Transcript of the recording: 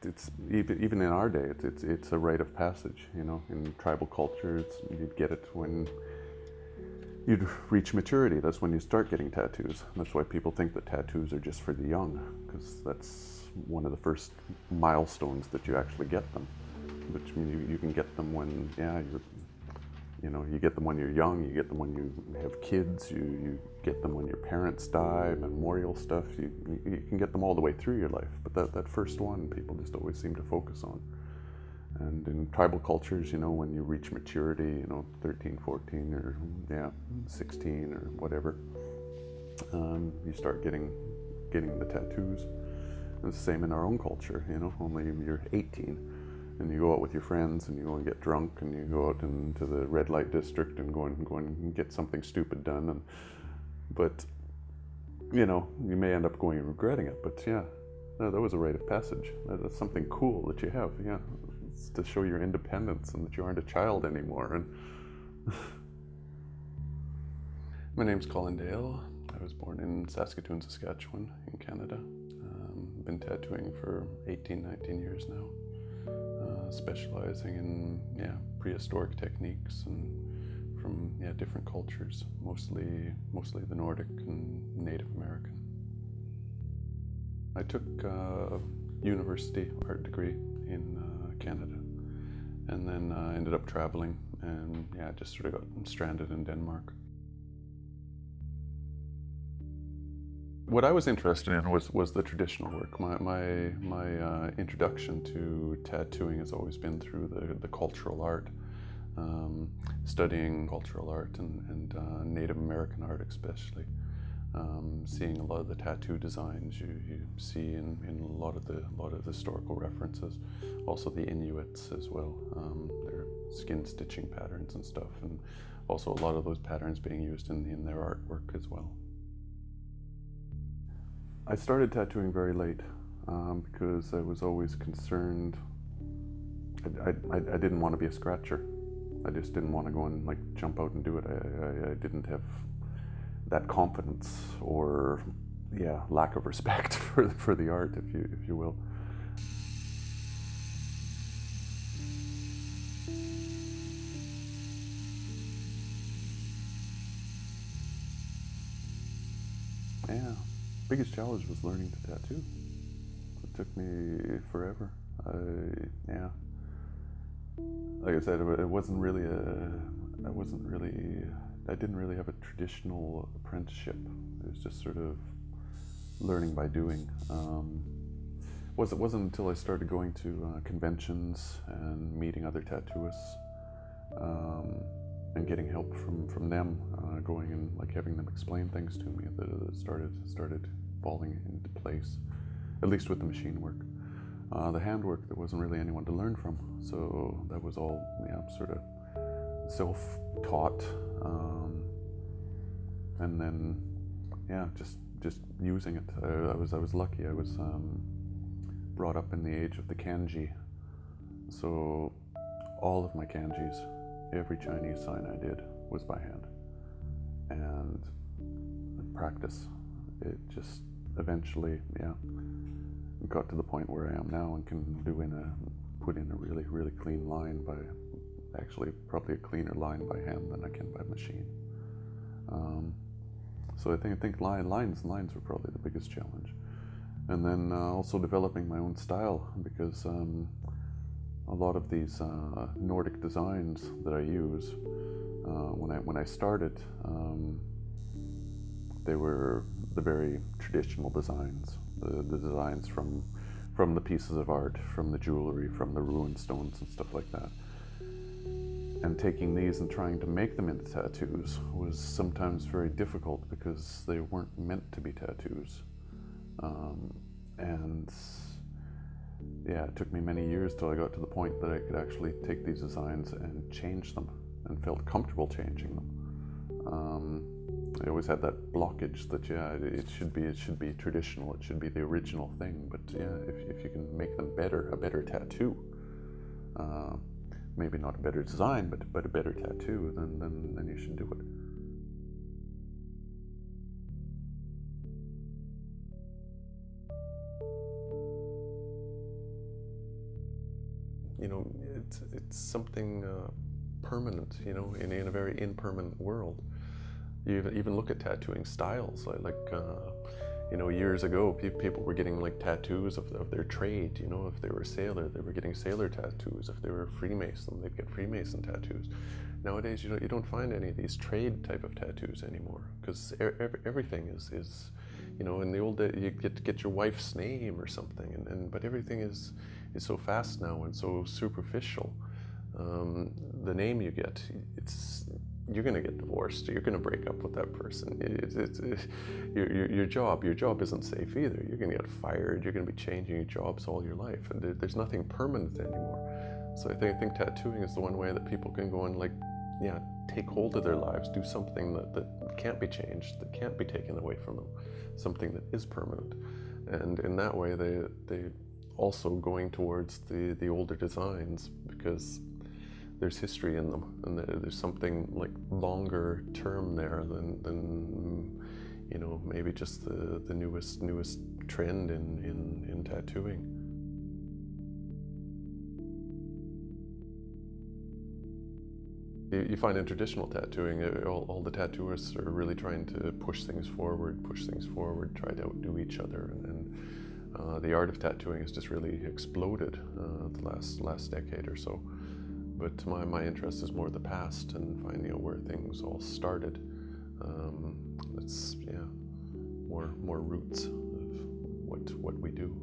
it's even in our day, it's a rite of passage. You know, in tribal cultures, you'd get it when you'd reach maturity. That's when you start getting tattoos. That's why people think that tattoos are just for the young, because that's one of the first milestones that you actually get them. Which means you can get them when, you get them when you're young, you get them when you have kids, you get them when your parents die, memorial stuff. You can get them all the way through your life, but that first one people just always seem to focus on. And in tribal cultures, when you reach maturity, 13, 14, or 16 or whatever, you start getting the tattoos. And it's the same in our own culture, only you're 18 and you go out with your friends and you go and get drunk and you go out into the red light district and go and get something stupid done. But you may end up going and regretting it, but that was a rite of passage. That's something cool that you have, It's to show your independence and that you aren't a child anymore. And my name's Colin Dale. I was born in Saskatoon, Saskatchewan in Canada. Been tattooing for 18, 19 years now. Specializing in prehistoric techniques and from different cultures, mostly the Nordic and Native American. I took a university art degree in Canada, and then ended up traveling and just sort of got stranded in Denmark. What I was interested in was the traditional work. My introduction to tattooing has always been through the cultural art, studying cultural art and Native American art especially. Seeing a lot of the tattoo designs you see in a lot of the historical references, also the Inuits as well, their skin stitching patterns and stuff, and also a lot of those patterns being used in their artwork as well. I started tattooing very late because I was always concerned. I didn't want to be a scratcher. I just didn't want to go and jump out and do it. I didn't have that confidence or lack of respect for the art, if you will. Biggest challenge was learning to tattoo. It took me forever. Like I said, it wasn't really I didn't really have a traditional apprenticeship. It was just sort of learning by doing. It wasn't until I started going to conventions and meeting other tattooists and getting help from them, going and having them explain things to me, that it started falling into place, at least with the machine work. The handwork, there wasn't really anyone to learn from, so that was all sort of self-taught, and then just using it. I was lucky. I was brought up in the age of the kanji, so all of my kanjis, every Chinese sign I did was by hand, and practice. It just eventually got to the point where I am now and can put in a really, really clean line by, actually probably a cleaner line by hand than I can by machine. So I think lines were probably the biggest challenge. And then also developing my own style, because a lot of these Nordic designs that I use, when I started, they were the very traditional designs, the designs from the pieces of art, from the jewelry, from the ruined stones and stuff like that. And taking these and trying to make them into tattoos was sometimes very difficult because they weren't meant to be tattoos. It took me many years till I got to the point that I could actually take these designs and change them and felt comfortable changing them. I always had that blockage that it should be traditional, it should be the original thing, but if you can make them a better tattoo, maybe not a better design, but a better tattoo, then you should do it. it's something permanent, in a very impermanent world. You even look at tattooing styles, years ago, people were getting like tattoos of their trade. If they were a sailor, they were getting sailor tattoos. If they were a Freemason, they'd get Freemason tattoos. Nowadays, you don't find any of these trade type of tattoos anymore, because everything is, in the old days, you get your wife's name or something, but everything is so fast now and so superficial. The name you get, you're going to get divorced. You're going to break up with that person. Your job isn't safe either. You're going to get fired. You're going to be changing your jobs all your life, and there's nothing permanent anymore. So I think tattooing is the one way that people can go and take hold of their lives, do something that can't be changed, that can't be taken away from them, something that is permanent. And in that way, they also going towards the older designs, because there's history in them, and there's something like longer term there than maybe just the newest trend in tattooing. You find in traditional tattooing, all the tattooists are really trying to push things forward, try to outdo each other, and the art of tattooing has just really exploded the last decade or so. But my interest is more the past and finding out where things all started. It's more roots of what we do.